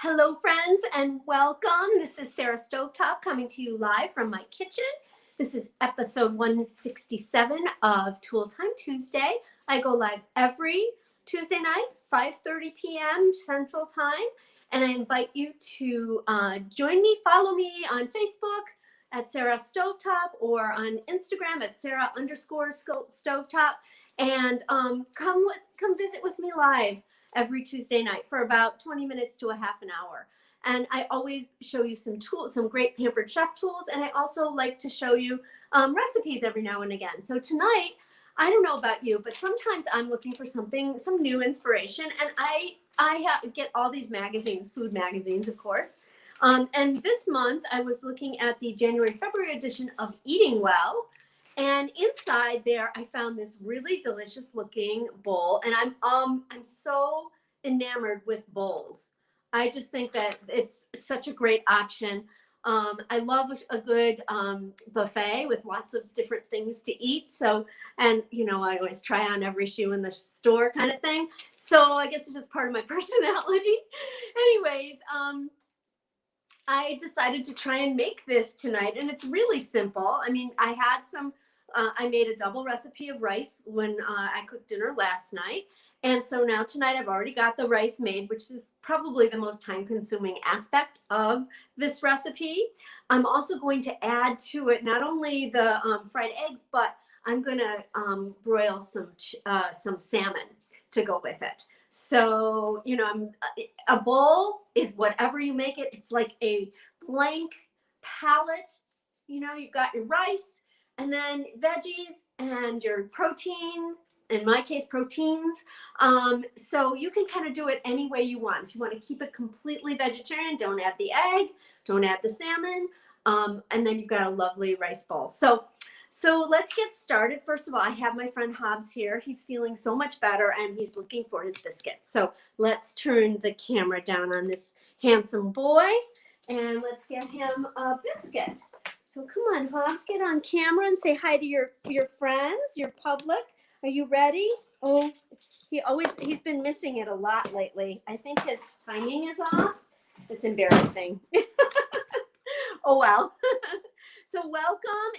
Hello, friends, and welcome. This is Sarah Stovetop coming to you live from my kitchen. This is episode 167 of Tool Time Tuesday. I go live every Tuesday night, 5:30 p.m. Central Time, and I invite you to join me, follow me on Facebook at Sarah Stovetop or on Instagram at Sarah_Stovetop, and come visit with me live every Tuesday night for about 20 minutes to a half an hour. And I always show you some tools, some great Pampered Chef tools. And I also like to show you recipes every now and again. So tonight, I don't know about you, but sometimes I'm looking for some new inspiration. And I get all these magazines, food magazines, of course. And this month I was looking at the January-February edition of Eating Well. And inside there, I found this really delicious looking bowl, and I'm so enamored with bowls. I just think that it's such a great option. I love a good buffet with lots of different things to eat. So, and I always try on every shoe in the store kind of thing. So I guess it's just part of my personality. Anyways, I decided to try and make this tonight, and it's really simple. I mean, I made a double recipe of rice when I cooked dinner last night. And so now tonight I've already got the rice made, which is probably the most time-consuming aspect of this recipe. I'm also going to add to it not only the fried eggs, but I'm going to broil some salmon to go with it. So, a bowl is whatever you make it. It's like a blank palette. You've got your rice, and then veggies and your protein, in my case, proteins. So you can kind of do it any way you want. If you want to keep it completely vegetarian, don't add the egg, don't add the salmon, and then you've got a lovely rice bowl. So let's get started. First of all, I have my friend Hobbs here. He's feeling so much better, and he's looking for his biscuits. So let's turn the camera down on this handsome boy, and let's get him a biscuit. So come on, Hobbs, get on camera and say hi to your friends, your public. Are you ready? Oh, he's been missing it a lot lately. I think his timing is off. It's embarrassing. Oh well. So welcome.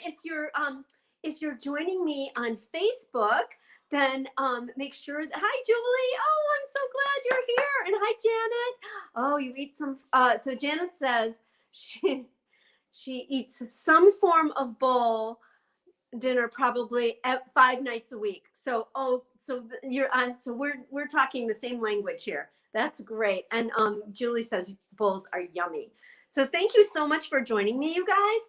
If you're joining me on Facebook, then make sure that, hi Julie. Oh, I'm so glad you're here. And hi Janet. Oh, you eat some. So Janet says she eats some form of bowl dinner probably 5 nights a week. So we're talking the same language here. That's great. And Julie says bowls are yummy. So thank you so much for joining me, you guys.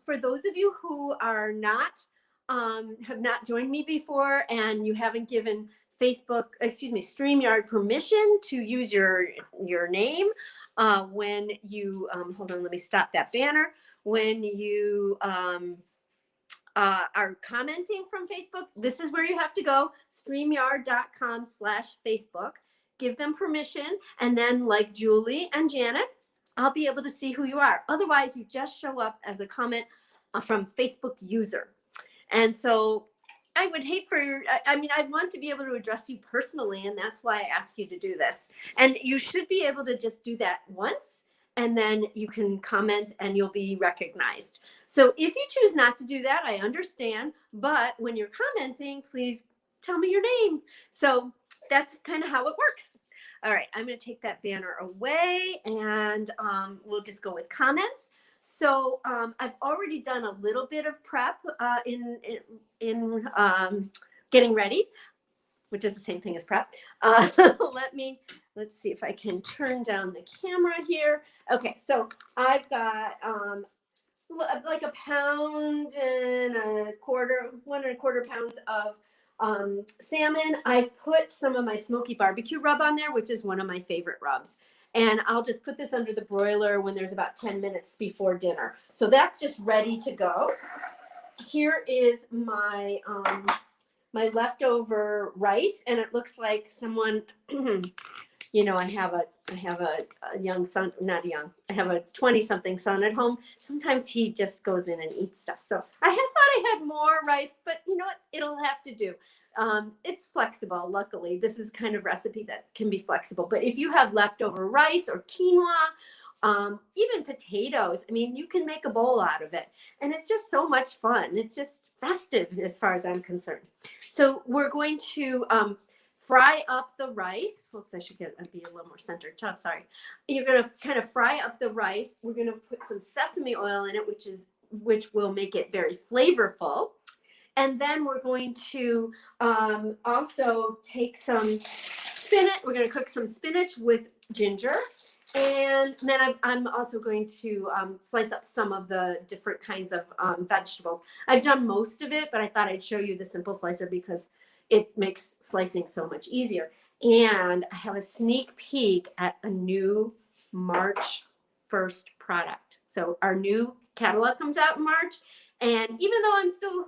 For those of you who are not have not joined me before, and you haven't given StreamYard permission to use your name when you hold on, let me stop that banner. When you are commenting from Facebook, this is where you have to go, streamyard.com/Facebook. Give them permission, and then like Julie and Janet, I'll be able to see who you are. Otherwise, you just show up as a comment from Facebook user. And so I would hate I'd want to be able to address you personally, and that's why I ask you to do this. And you should be able to just do that once, and then you can comment and you'll be recognized. So if you choose not to do that, I understand. But when you're commenting, please tell me your name. So that's kind of how it works. All right, I'm going to take that banner away, and we'll just go with comments. So I've already done a little bit of prep in getting ready, which is the same thing as prep. Let's see if I can turn down the camera here. Okay, so I've got like 1.25 pounds of salmon. I've put some of my smoky barbecue rub on there, which is one of my favorite rubs. And I'll just put this under the broiler when there's about 10 minutes before dinner. So that's just ready to go. Here is my my leftover rice, and it looks like someone you know, I have a young son, not young, I have a 20-something son at home. Sometimes he just goes in and eats stuff. So I had thought I had more rice, but you know what? It'll have to do. It's flexible. Luckily, this is kind of recipe that can be flexible. But if you have leftover rice or quinoa, even potatoes, I mean, you can make a bowl out of it. And it's just so much fun. It's just festive as far as I'm concerned. So we're going to fry up the rice. Oops, I should be a little more centered. Oh, sorry. You're going to kind of fry up the rice. We're going to put some sesame oil in it, which will make it very flavorful. And then we're going to also take some spinach. We're going to cook some spinach with ginger. And then I'm also going to slice up some of the different kinds of vegetables. I've done most of it, but I thought I'd show you the simple slicer because it makes slicing so much easier. And I have a sneak peek at a new March 1st product. So our new catalog comes out in March. And even though I'm still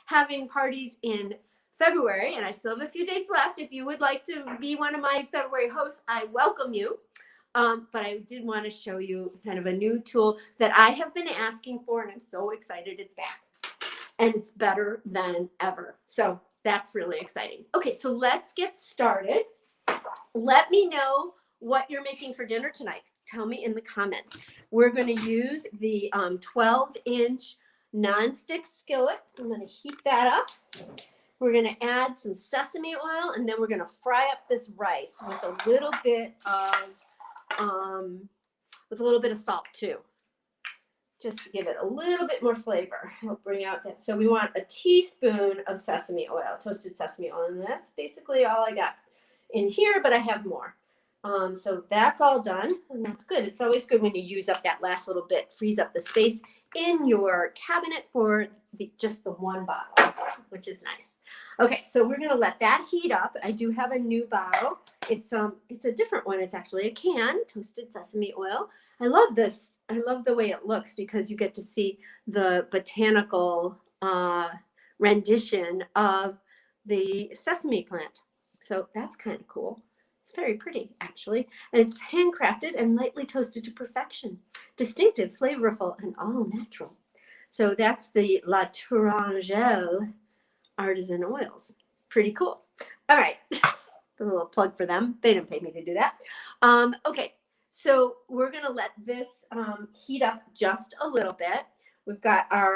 having parties in February, and I still have a few dates left. If you would like to be one of my February hosts, I welcome you. But I did want to show you kind of a new tool that I have been asking for, and I'm so excited it's back. And it's better than ever. So that's really exciting. Okay, so let's get started. Let me know what you're making for dinner tonight. Tell me in the comments. We're going to use the 12-inch nonstick skillet. I'm going to heat that up. We're going to add some sesame oil, and then we're going to fry up this rice with a little bit of salt too, just to give it a little bit more flavor. I'll bring out that. So we want a teaspoon of sesame oil, toasted sesame oil, and that's basically all I got in here, but I have more. So that's all done, and that's good. It's always good when you use up that last little bit, frees up the space in your cabinet for just the one bottle, which is nice. Okay, so we're gonna let that heat up. I do have a new bottle. It's a different one. It's actually a can, toasted sesame oil. I love this. I love the way it looks because you get to see the botanical rendition of the sesame plant. So that's kind of cool. It's very pretty, actually. And it's handcrafted and lightly toasted to perfection. Distinctive, flavorful, and all natural. So that's the La Tourangelle artisan oils. Pretty cool. All right. A little plug for them. They didn't pay me to do that. Okay. So we're going to let this heat up just a little bit. We've got our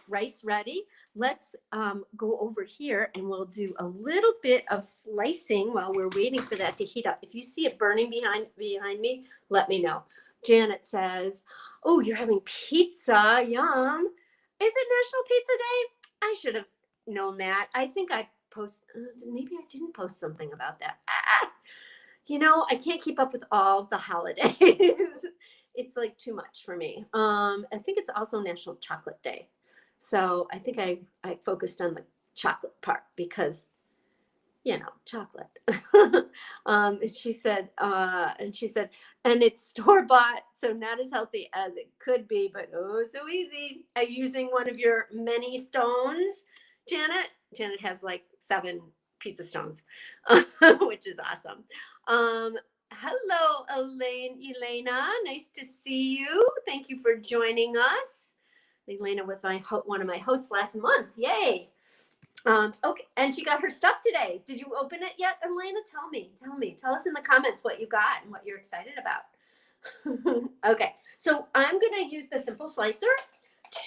rice ready. Let's go over here and we'll do a little bit of slicing while we're waiting for that to heat up. If you see it burning behind me, let me know. Janet says, "Oh, you're having pizza. Yum. Is it National Pizza Day? I should have known that. I think I maybe I didn't post something about that. You know, I can't keep up with all the holidays. It's like too much for me. I think it's also National Chocolate Day. So I think I focused on the chocolate part because, you know, chocolate." And she said, and it's store-bought, so not as healthy as it could be, but oh, so easy. Are you using one of your many stones, Janet? Janet has like 7 pizza stones, which is awesome. Hello, Elena. Nice to see you. Thank you for joining us. Elena was one of my hosts last month. Yay. Okay, and she got her stuff today. Did you open it yet, Elena? Tell me. Tell us in the comments what you got and what you're excited about. Okay, so I'm going to use the simple slicer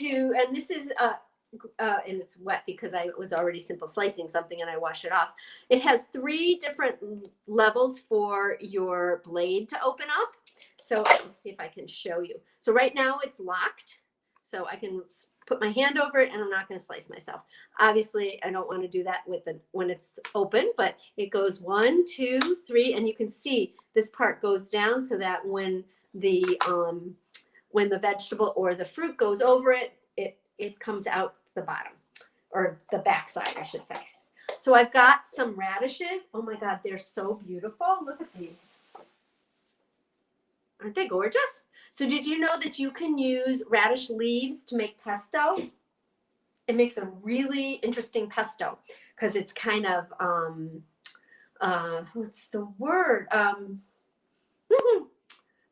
and this is and it's wet because I was already simple slicing something and I wash it off. It has 3 different levels for your blade to open up. So let's see if I can show you. So right now it's locked. So I can put my hand over it and I'm not going to slice myself. Obviously, I don't want to do that when it's open, but it goes 1, 2, 3, and you can see this part goes down so that when the vegetable or the fruit goes over it, it comes out the bottom, or the back side, I should say. So I've got some radishes. Oh my God, they're so beautiful. Look at these. Aren't they gorgeous? So did you know that you can use radish leaves to make pesto? It makes a really interesting pesto. because it's kind of, what's the word?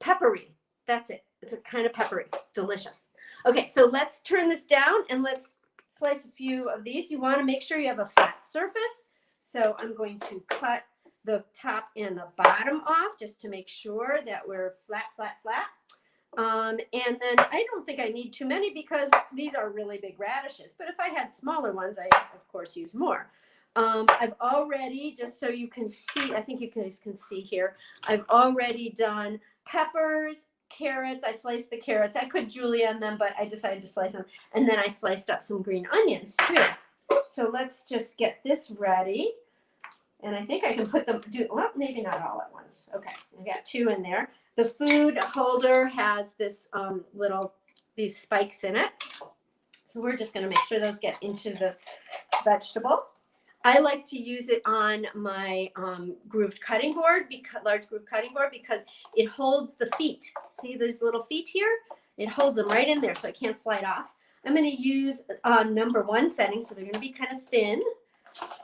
Peppery. That's it. It's a kind of peppery. It's delicious. Okay, so let's turn this down and let's slice a few of these. You want to make sure you have a flat surface. So I'm going to cut the top and the bottom off just to make sure that we're flat, flat, flat. And then I don't think I need too many because these are really big radishes. But if I had smaller ones, I, of course, use more. I've already, just so you can see, I think you guys can see here, I've already done peppers, carrots. I sliced the carrots. I could julienne them, but I decided to slice them. And then I sliced up some green onions too. So let's just get this ready. And I think I can put them, well, maybe not all at once. Okay, I got 2 in there. The food holder has this these spikes in it. So we're just gonna make sure those get into the vegetable. I like to use it on my grooved cutting board, large grooved cutting board, because it holds the feet. See these little feet here? It holds them right in there so I can't slide off. I'm gonna use number 1 setting, so they're gonna be kind of thin.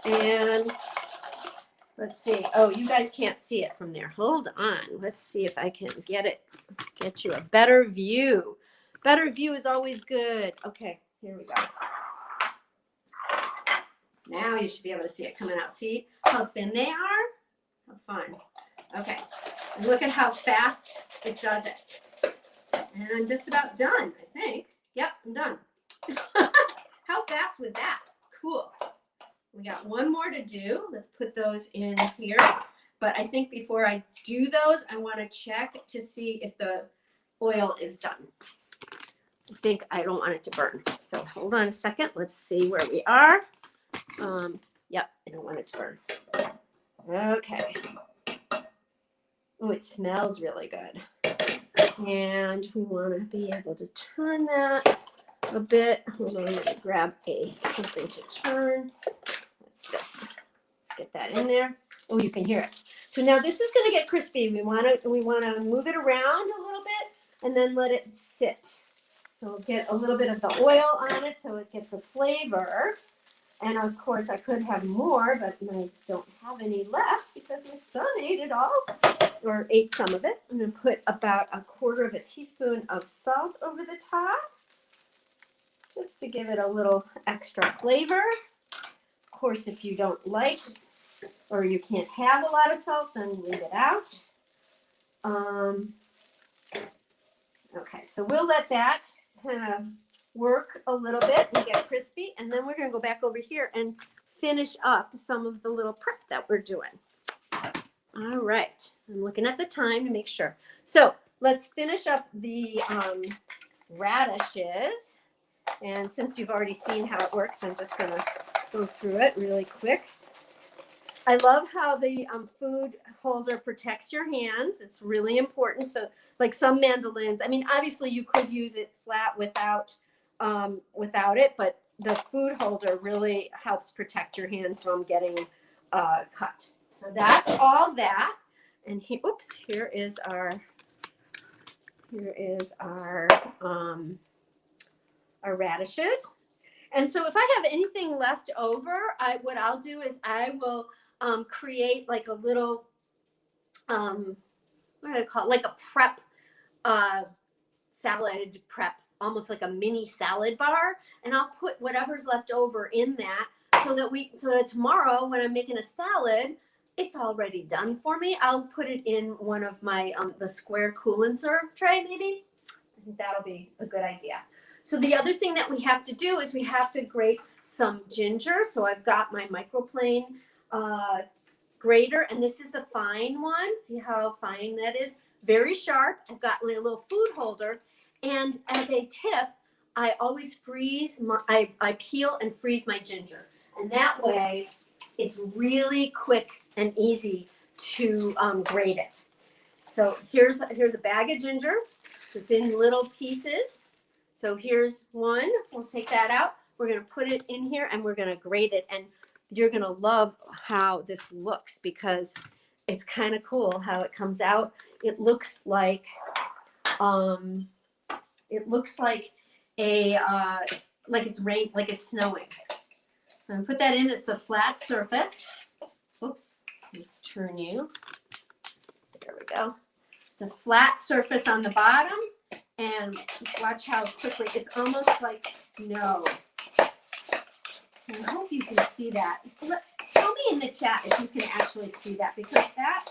And let's see. Oh, you guys can't see it from there. Hold on. Let's see if I can get you a better view. Better view is always good. Okay, here we go. Now you should be able to see it coming out. See how thin they are? How fun. Okay, and look at how fast it does it. And I'm just about done, I think. Yep, I'm done. How fast was that? Cool. We got 1 more to do. Let's put those in here. But I think before I do those, I want to check to see if the oil is done. I don't want it to burn. So hold on a second. Let's see where we are. Yep, I don't want it to burn. Okay. Oh, it smells really good. And we want to be able to turn that a bit. Hold on, I'm going to grab something to turn. What's this? Let's get that in there. Oh, you can hear it. So now this is going to get crispy. We want to move it around a little bit and then let it sit. So we'll get a little bit of the oil on it so it gets a flavor. And of course, I could have more, but I don't have any left because my son ate it all, or ate some of it. I'm going to put about 1/4 teaspoon of salt over the top, just to give it a little extra flavor. Of course, if you don't like, or you can't have a lot of salt, then leave it out. Okay, so we'll let that kind of work a little bit and get crispy, and then we're going to go back over here and finish up some of the little prep that we're doing. All right, I'm looking at the time to make sure. So let's finish up the radishes, and since you've already seen how it works, I'm just going to go through it really quick. I love how the food holder protects your hands. It's really important. So like some mandolins, I mean, obviously you could use it flat without it, but the food holder really helps protect your hand from getting cut. So that's all that. And here is our radishes. And so if I have anything left over, what I'll do is I will create like a little what do I call it? Like a prep salad prep, almost like a mini salad bar, and I'll put whatever's left over in that so that tomorrow when I'm making a salad, it's already done for me. I'll put it in one of my the square cool and serve tray maybe. I think that'll be a good idea. So the other thing that we have to do is we have to grate some ginger. So I've got my microplane grater, and this is the fine one. See how fine that is? Very sharp. I've got my little food holder, and as a tip, I always I peel and freeze my ginger, and that way it's really quick and easy to grate it. So here's a bag of ginger. It's in little pieces. So here's one. We'll take that out. We're going to put it in here and we're going to grate it. And you're going to love how this looks because it's kind of cool how it comes out. It looks like like it's snowing. I'm gonna put that in. It's a flat surface. Oops, let's turn you. There we go. It's a flat surface on the bottom, and watch how quickly, it's almost like snow. I hope you can see that. Tell me in the chat if you can actually see that, because that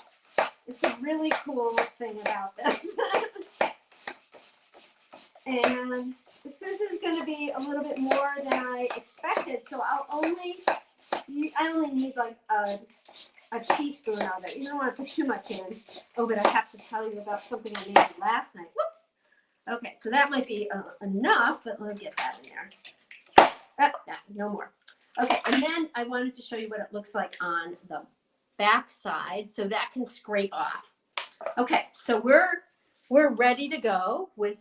is a really cool thing about this. And it says it's going to be a little bit more than I expected, so I only need like a teaspoon of it. You don't want to put too much in. Oh, but I have to tell you about something I made last night. Whoops. Okay, so that might be enough, but let me get that in there. No more. Okay, and then I wanted to show you what it looks like on the back side, so that can scrape off. Okay, so we're ready to go with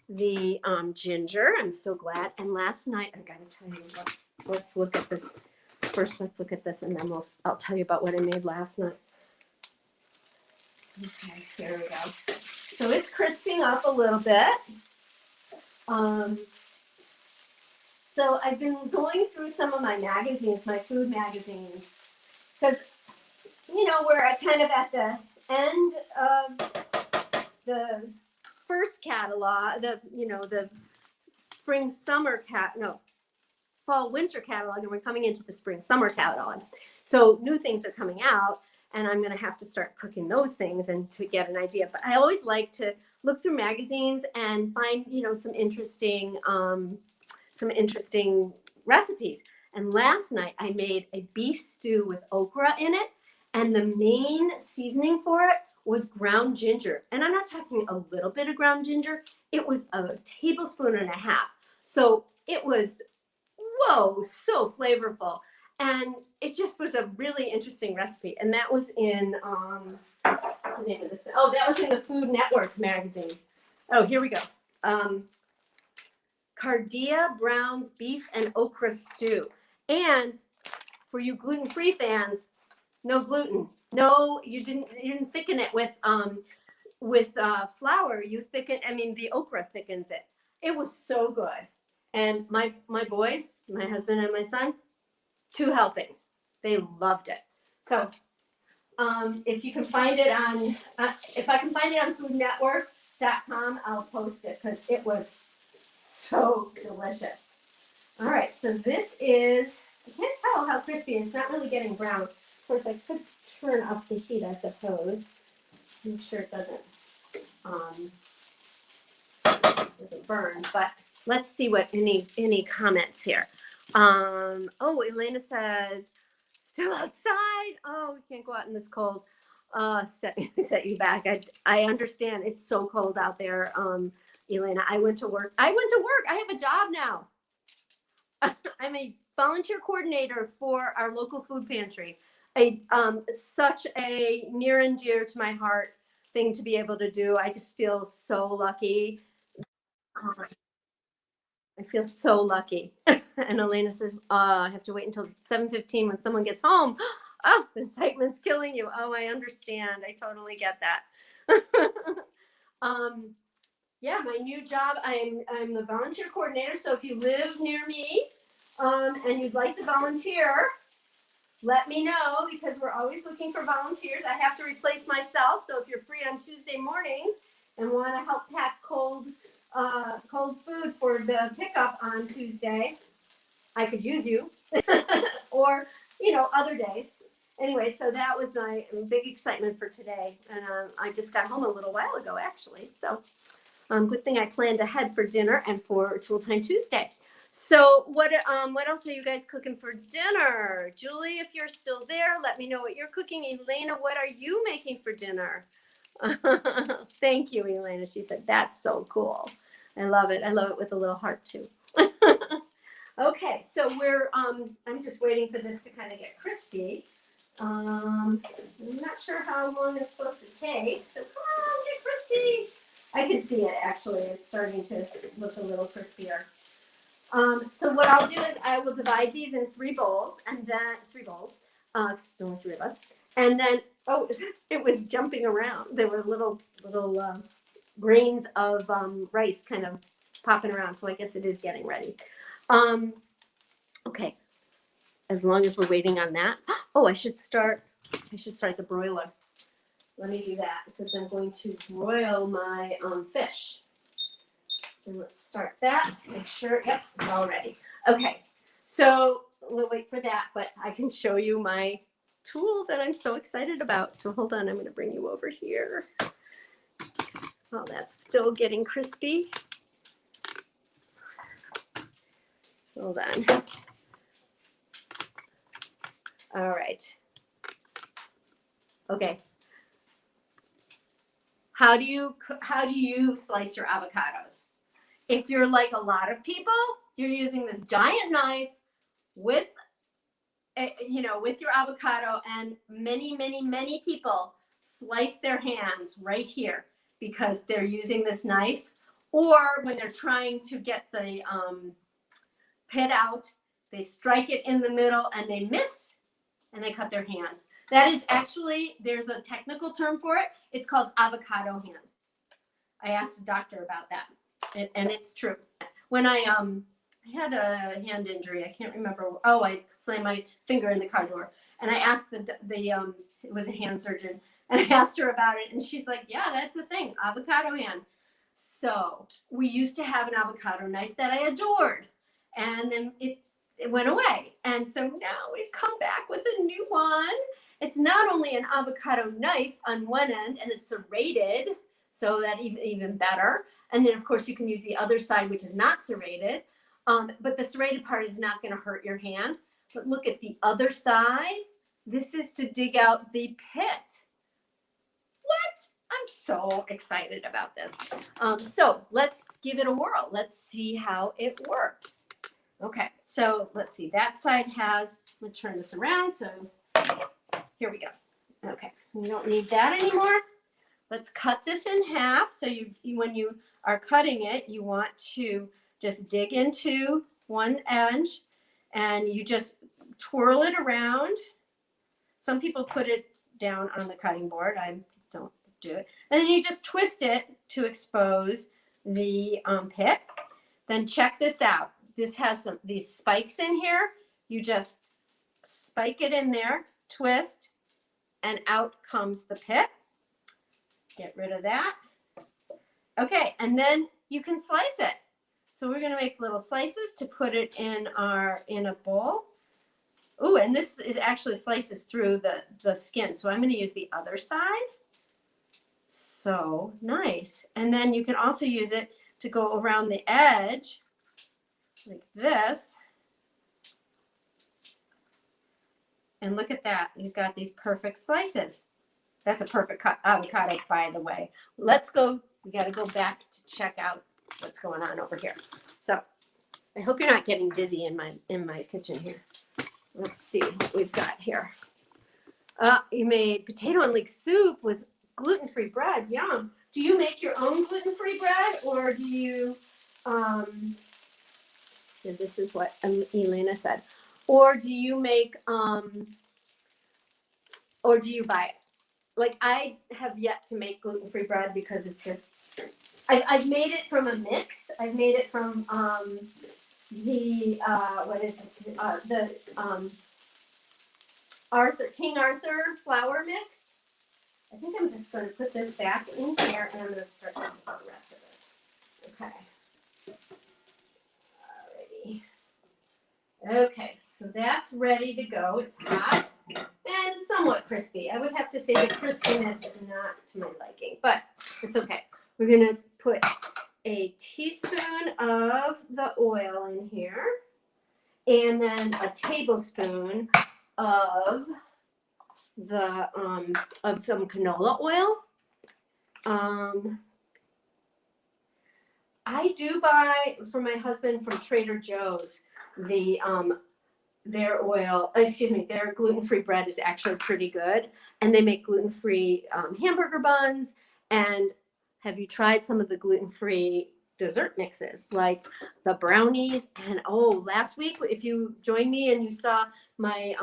the ginger. I'm so glad. And last night, I gotta tell you, let's look at this. First, let's look at this, and then I'll tell you about what I made last night. Okay, here we go. So it's crisping up a little bit. So I've been going through some of my magazines, my food magazines, because, you know, we're kind of at the end of the first catalog, the fall winter catalog, and we're coming into the spring summer catalog. So new things are coming out, and I'm going to have to start cooking those things and to get an idea. But I always like to look through magazines and find, you know, some interesting recipes. And last night I made a beef stew with okra in it, and the main seasoning for it was ground ginger. And I'm not talking a little bit of ground ginger. It was a tablespoon and a half. So it was, whoa, so flavorful. And it just was a really interesting recipe. And that was in, what's the name of this? Oh, that was in the Food Network magazine. Oh, here we go. Cardia Brown's beef and okra stew. And for you gluten-free fans, no gluten. No, you didn't thicken it with flour. You thicken, I mean, the okra thickens it. It was so good. And my boys, my husband and my son, 2 helpings. They loved it. So if you can find it on, if I can find it on foodnetwork.com, I'll post it because it was so delicious. All right, so this is, I can't tell how crispy it is. It's not really getting brown. Of course, I could turn up the heat, I suppose. Make sure it doesn't burn. But let's see what any comments here. Oh, Elena says, still outside. Oh, we can't go out in this cold. Set you back. I understand. It's so cold out there. Elena, I went to work. I have a job now. I'm a volunteer coordinator for our local food pantry. Such a near and dear to my heart thing to be able to do. I just feel so lucky. I feel so lucky. And Elena says, I have to wait until 7:15 when someone gets home. Oh, the excitement's killing you. Oh, I understand. I totally get that. Yeah, my new job, I'm the volunteer coordinator. So if you live near me and you'd like to volunteer, let me know, because we're always looking for volunteers. I have to replace myself. So if you're free on Tuesday mornings and want to help pack cold food for the pickup on Tuesday, I could use you. Or, you know, other days. Anyway, so that was my big excitement for today. And I just got home a little while ago, actually. So good thing I planned ahead for dinner and for Tool Time Tuesday. So what else are you guys cooking for dinner? Julie, if you're still there, let me know what you're cooking. Elena, what are you making for dinner? Thank you, Elena. She said, that's so cool. I love it. I love it with a little heart too. Okay, so I'm just waiting for this to kind of get crispy. I'm not sure how long it's supposed to take. So come on, get crispy. I can see it actually. It's starting to look a little crispier. So what I'll do is I will divide these in 3 bowls, and then 3 bowls, because there's only 3 of us. And then, oh, it was jumping around. There were little grains of rice kind of popping around. So I guess it is getting ready. Okay. as long as we're waiting on that. Oh, I should start the broiler. Let me do that because I'm going to broil my fish. And let's start that. Make sure, yep, it's all ready. Okay, so we'll wait for that, but I can show you my tool that I'm so excited about. So hold on, I'm going to bring you over here. Oh, that's still getting crispy. Hold on. All right. Okay. How do you slice your avocados? If you're like a lot of people, you're using this giant knife with with your avocado, and many people slice their hands right here because they're using this knife, or when they're trying to get the pit out, they strike it in the middle and they miss and they cut their hands. That is actually, there's a technical term for it. It's called avocado hand. I asked a doctor about that, and it's true. When I had a hand injury, I can't remember. Oh, I slammed my finger in the car door, and I asked it was a hand surgeon, and I asked her about it, and she's like, "Yeah, that's a thing, avocado hand." So we used to have an avocado knife that I adored, and then it went away, and so now we've come back with a new one. It's not only an avocado knife on one end, and it's serrated, so that even better. And then, of course, you can use the other side, which is not serrated. But the serrated part is not going to hurt your hand. But look at the other side. This is to dig out the pit. What? I'm so excited about this. So let's give it a whirl. Let's see how it works. Okay, so let's see. That side has, I'm going to turn this around. So here we go. Okay, so we don't need that anymore. Let's cut this in half. So you when you are cutting it, you want to just dig into one edge and you just twirl it around. Some people put it down on the cutting board. I don't do it. And then you just twist it to expose the pit. Then check this out. This has these spikes in here. You just spike it in there, twist, and out comes the pit. Get rid of that. Okay, and then you can slice it. So we're going to make little slices to put it in a bowl. Ooh, and this is actually slices through the skin. So I'm going to use the other side. So nice. And then you can also use it to go around the edge like this. And look at that. You've got these perfect slices. That's a perfect avocado, by the way. Let's go. We got to go back to check out what's going on over here. So I hope you're not getting dizzy in my kitchen here. Let's see what we've got here. You made potato and leek soup with gluten-free bread. Yum. Do you make your own gluten-free bread, or do you? This is what Elena said. Or do you make? Or do you buy it? Like, I have yet to make gluten-free bread because it's just, I've made it from a mix. I've made it from King Arthur flour mix. I think I'm just going to put this back in here, and I'm going to start this about the rest of this. Okay. Alrighty. Okay, so that's ready to go. It's hot and somewhat crispy. I would have to say the crispiness is not to my liking, but it's okay. We're going to put a teaspoon of the oil in here, and then a tablespoon of some canola oil. I do buy for my husband from Trader Joe's their gluten-free bread is actually pretty good, and they make gluten-free hamburger buns. And have you tried some of the gluten-free dessert mixes, like the brownies? And last week, if you joined me and you saw my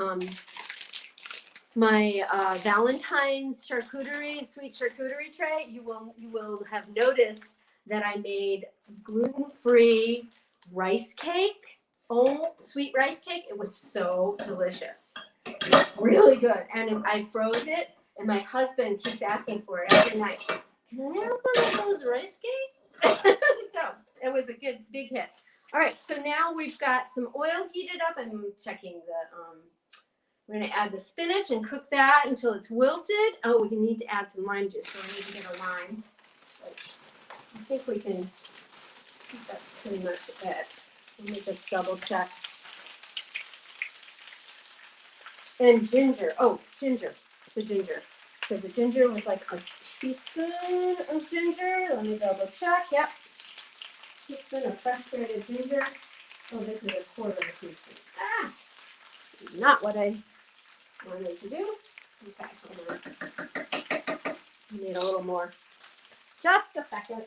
Valentine's sweet charcuterie tray, you will have noticed that I made gluten-free rice cake oh, sweet rice cake. It was so delicious. Really good. And I froze it, and my husband keeps asking for it every night. Can I have one of those rice cakes? So it was a good big hit. All right, so now we've got some oil heated up. I'm checking we're gonna add the spinach and cook that until it's wilted. Oh, we need to add some lime juice, so we need to get a lime. I think we can, that's pretty much it. Let me just double check. And ginger, the ginger. So the ginger was like a teaspoon of ginger. Let me double check, yep. Teaspoon of fresh grated ginger. Oh, this is a quarter of a teaspoon. Ah, not what I wanted to do. Okay, hold on. I need a little more. Just a second.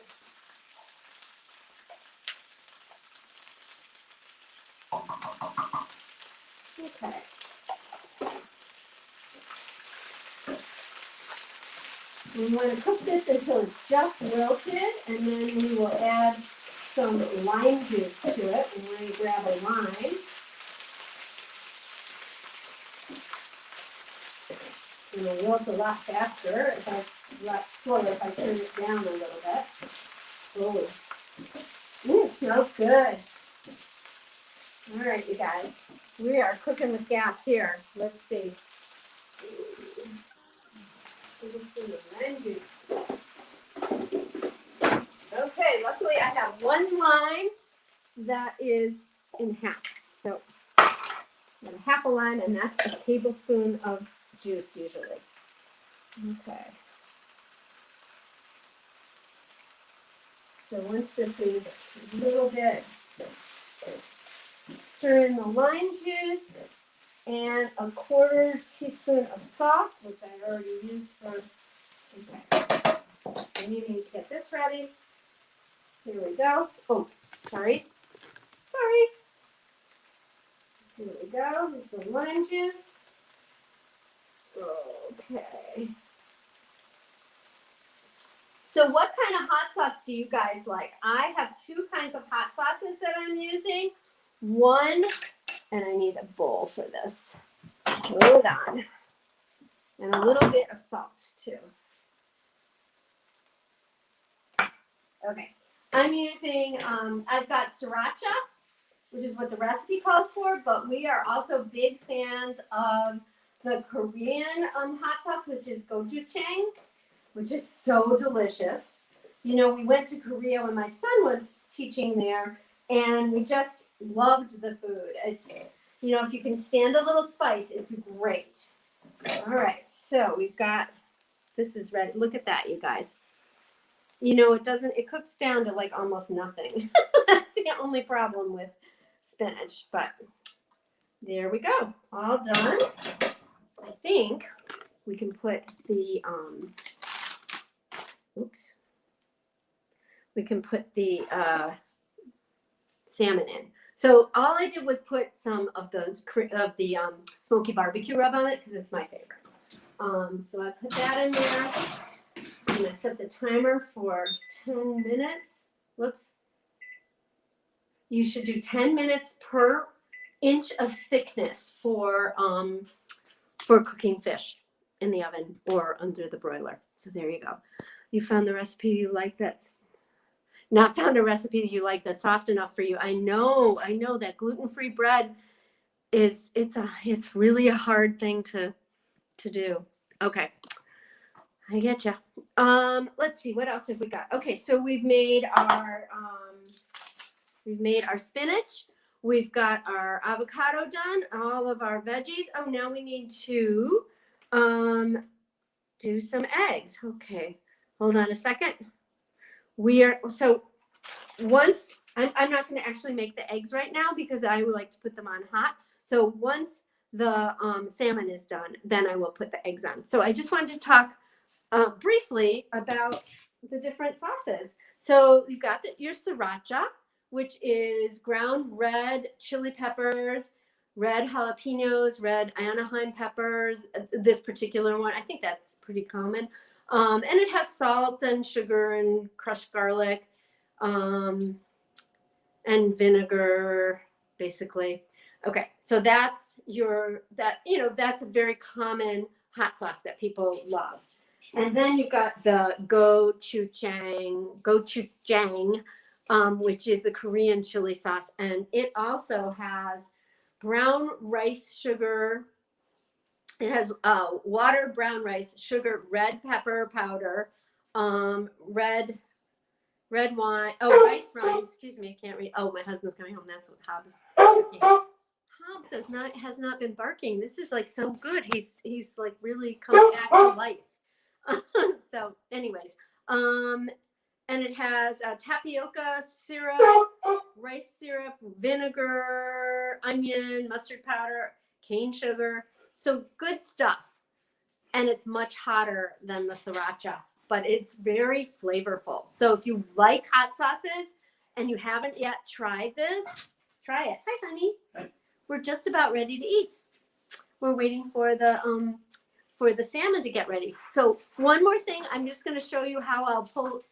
Okay. We want to cook this until it's just wilted, and then we will add some lime juice to it. We're going to grab a lime. It'll wilt a lot faster if I, a lot slower if I turn it down a little bit. Oh, it smells good. All right, you guys, we are cooking with gas here. Let's see. Lime juice. Okay, luckily I have one lime that is in half. So I have half a lime, and that's a tablespoon of juice usually. Okay. So once this is a little bit, stir in the lime juice and a quarter teaspoon of salt, which I already used for, okay. And you need to get this ready. Here we go. Oh, sorry. Here we go. Here's the lime juice. Okay. So what kind of hot sauce do you guys like? I have two kinds of hot sauces that I'm using. One, and I need a bowl for this. Hold on. And a little bit of salt too. Okay. I'm using, I've got sriracha, which is what the recipe calls for, but we are also big fans of the Korean hot sauce, which is gochujang, which is so delicious. You know, we went to Korea when my son was teaching there, and we just loved the food. It's, you know, if you can stand a little spice, it's great. All right, so we've got, this is ready. Look at that, you guys. You know, it cooks down to like almost nothing. That's the only problem with spinach, but there we go. All done. I think we can put the, we can put the salmon in. So all I did was put some of the smoky barbecue rub on it because it's my favorite. So I put that in there. I'm going to set the timer for 10 minutes. Whoops. You should do 10 minutes per inch of thickness for cooking fish in the oven or under the broiler. So there you go. You found the recipe you like that's not found a recipe that you like that's soft enough for you. I know that gluten-free bread it's really a hard thing to do. Okay. I get you. Let's see, what else have we got? Okay, so we've made our spinach. We've got our avocado done, all of our veggies. Oh, now we need to do some eggs. Okay, hold on a second. Once, I'm not going to actually make the eggs right now because I would like to put them on hot. So once the salmon is done, then I will put the eggs on. So I just wanted to talk briefly about the different sauces. So you've got your sriracha, which is ground red chili peppers, red jalapenos, red Anaheim peppers. This particular one, I think that's pretty common. And it has salt and sugar and crushed garlic and vinegar basically. Okay, so that's that's a very common hot sauce that people love. And then you've got the gochujang, which is the Korean chili sauce, and it also has brown rice sugar. It has water, brown rice, sugar, red pepper powder, red wine. Oh, rice wine. Excuse me, I can't read. Oh, my husband's coming home. That's what Hobbs. Hobbs has not been barking. This is like so good. He's like really come back to life. So, anyways, and it has tapioca syrup, rice syrup, vinegar, onion, mustard powder, cane sugar. So good stuff. And it's much hotter than the sriracha, but it's very flavorful. So if you like hot sauces and you haven't yet tried this, try it. Hi, honey. Hi. We're just about ready to eat. We're waiting for the salmon to get ready. So one more thing, I'm just going to show you how I'll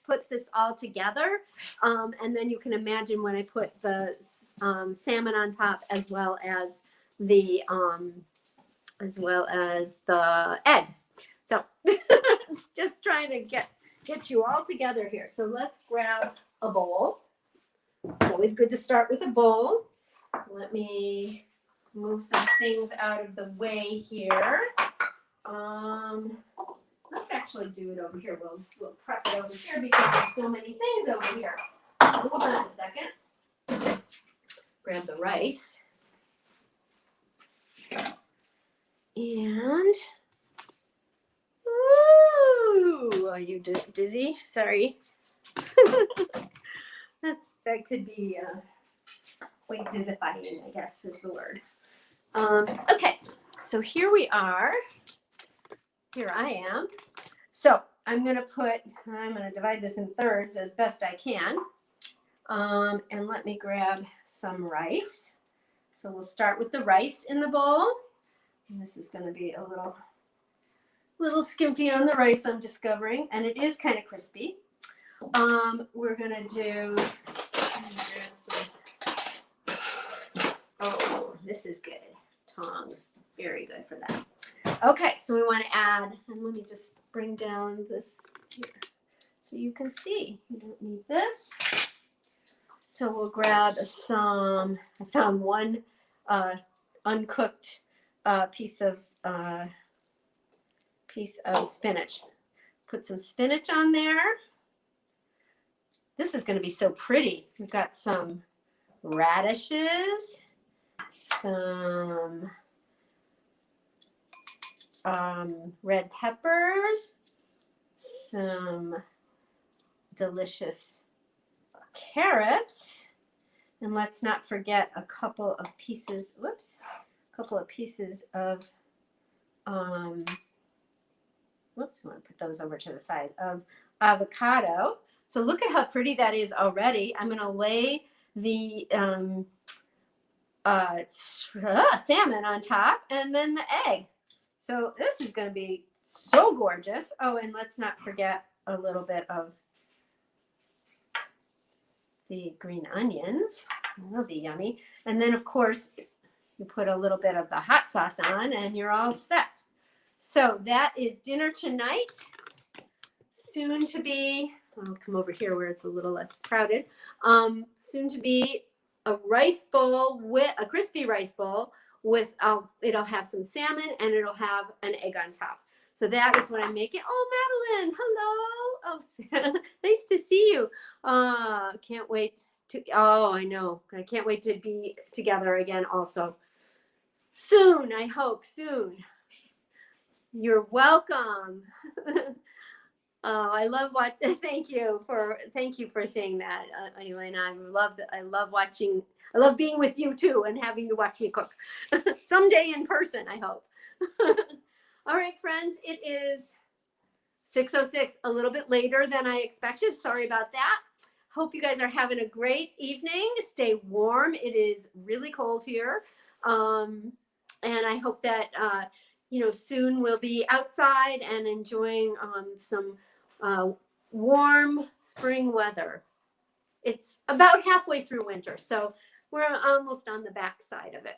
put this all together, and then you can imagine when I put the salmon on top, as well as the egg. So just trying to get you all together here. So let's grab a bowl. It's always good to start with a bowl. Let me move some things out of the way here. Let's actually do it over here. We'll prep it over here because there's so many things over here. Hold on a second. Grab the rice. And, ooh, are you dizzy? Sorry. That could be quite dizzifying, I guess is the word. Okay, so here we are. Here I am. So I'm going to divide this in thirds as best I can. And let me grab some rice. So we'll start with the rice in the bowl. And this is going to be a little skimpy on the rice, I'm discovering, and it is kind of crispy. We're going to do, oh, this is good. Tongs, very good for that. Okay, so we want to add, and let me just bring down this here so you can see. You don't need this. So we'll grab I found one uncooked piece of spinach. Put some spinach on there. This is going to be so pretty. We've got some radishes, some red peppers, some delicious carrots, and let's not forget a couple of pieces of whoops, I want to put those over to the side, of avocado. So look at how pretty that is already. I'm going to lay the salmon on top and then the egg. So this is going to be so gorgeous. Oh, and let's not forget a little bit of the green onions. That'll be yummy. And then, of course, you put a little bit of the hot sauce on and you're all set. So that is dinner tonight. Soon to be, I'll come over here where it's a little less crowded. Soon to be a rice bowl, with a crispy rice bowl with, it'll have some salmon and it'll have an egg on top. So that is what I'm making. Oh, Madeline, hello. Oh, nice to see you. Can't wait to, oh, I know. I can't wait to be together again also. Soon, I hope, soon. You're welcome. Oh, I love what. Thank you for saying that, Elena. I love being with you too and having you watch me cook. Someday in person, I hope. All right, friends, it is 6:06, a little bit later than I expected. Sorry about that. Hope you guys are having a great evening. Stay warm. It is really cold here. And I hope that, soon we'll be outside and enjoying some warm spring weather. It's about halfway through winter. So we're almost on the back side of it.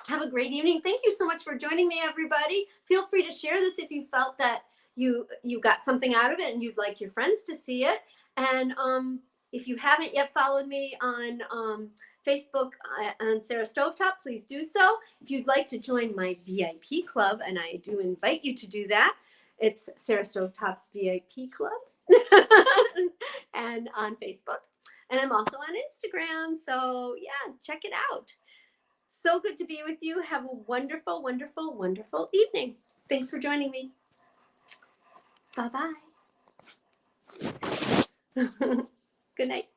Have a great evening. Thank you so much for joining me, everybody. Feel free to share this if you felt that you got something out of it and you'd like your friends to see it. And if you haven't yet followed me on Facebook on Sarah Stovetop, please do so. If you'd like to join my VIP club, and I do invite you to do that, it's Sarah Stovetop's VIP club and on Facebook. And I'm also on Instagram. So yeah, check it out. So good to be with you. Have a wonderful, wonderful, wonderful evening. Thanks for joining me. Bye-bye. Good night.